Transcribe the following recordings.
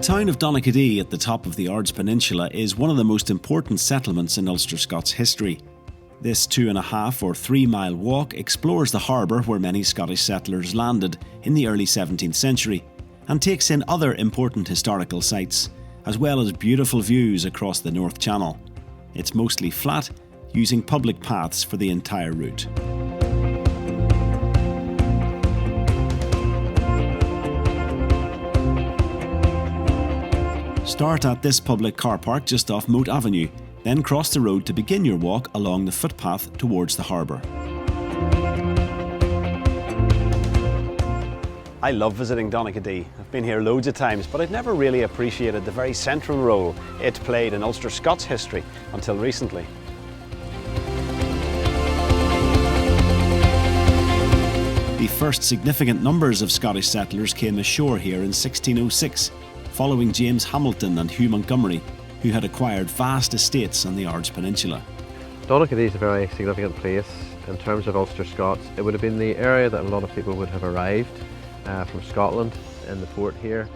town of Donaghadee at the top of the Ards Peninsula is one of the most important settlements in Ulster-Scots history. This 2.5 or 3 mile walk explores the harbour where many Scottish settlers landed in the early 17th century and takes in other important historical sites, as well as beautiful views across the North Channel. It's mostly flat, using public paths for the entire route. Start at this public car park just off Moat Avenue, then cross the road to begin your walk along the footpath towards the harbour. I love visiting Donaghadee. I've been here loads of times, but I'd never really appreciated the very central role it played in Ulster-Scots history until recently. The first significant numbers of Scottish settlers came ashore here in 1606, following James Hamilton and Hugh Montgomery, who had acquired vast estates on the Ards Peninsula. Donaghadee is a very significant place in terms of Ulster-Scots. It would have been the area that a lot of people would have arrived from Scotland in the port here.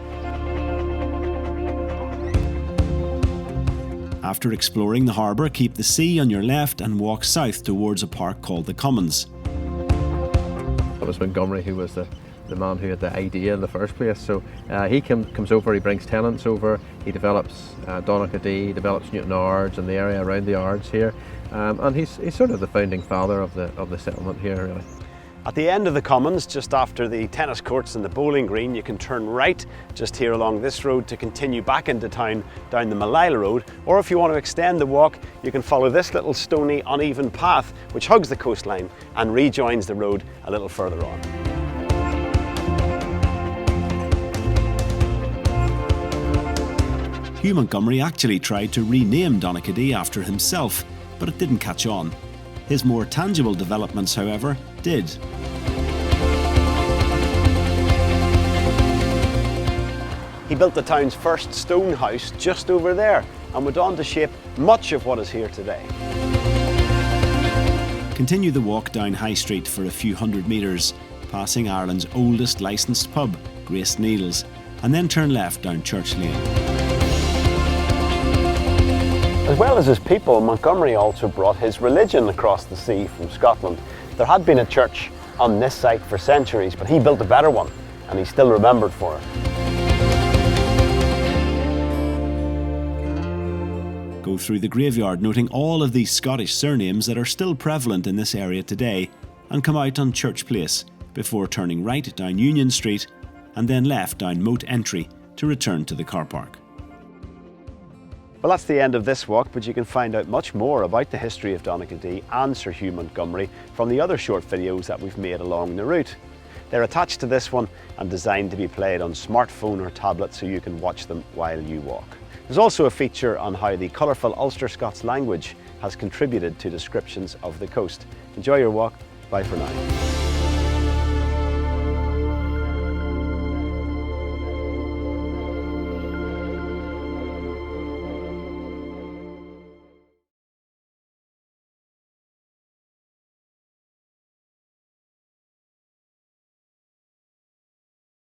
After exploring the harbour, keep the sea on your left and walk south towards a park called the Commons. It was Montgomery who was the man who had the idea in the first place. So he comes over, he brings tenants over, he develops Donaghadee, develops Newton Ards and the area around the Ards here. And he's sort of the founding father of the settlement here, really. At the end of the Commons, just after the tennis courts and the bowling green, you can turn right just here along this road to continue back into town down the Malila Road, or if you want to extend the walk, you can follow this little stony, uneven path which hugs the coastline and rejoins the road a little further on. Hugh Montgomery actually tried to rename Donaghadee after himself, but it didn't catch on. His more tangible developments, however, did. He built the town's first stone house just over there and went on to shape much of what is here today. Continue the walk down High Street for a few hundred metres, passing Ireland's oldest licensed pub, Grace Neil's, and then turn left down Church Lane. As well as his people, Montgomery also brought his religion across the sea from Scotland. There had been a church on this site for centuries, but he built a better one, and he's still remembered for it. Go through the graveyard, noting all of these Scottish surnames that are still prevalent in this area today, and come out on Church Place before turning right down Union Street and then left down Moat Entry to return to the car park. Well, that's the end of this walk, but you can find out much more about the history of Donaghadee and Sir Hugh Montgomery from the other short videos that we've made along the route. They're attached to this one and designed to be played on smartphone or tablet so you can watch them while you walk. There's also a feature on how the colourful Ulster-Scots language has contributed to descriptions of the coast. Enjoy your walk. Bye for now.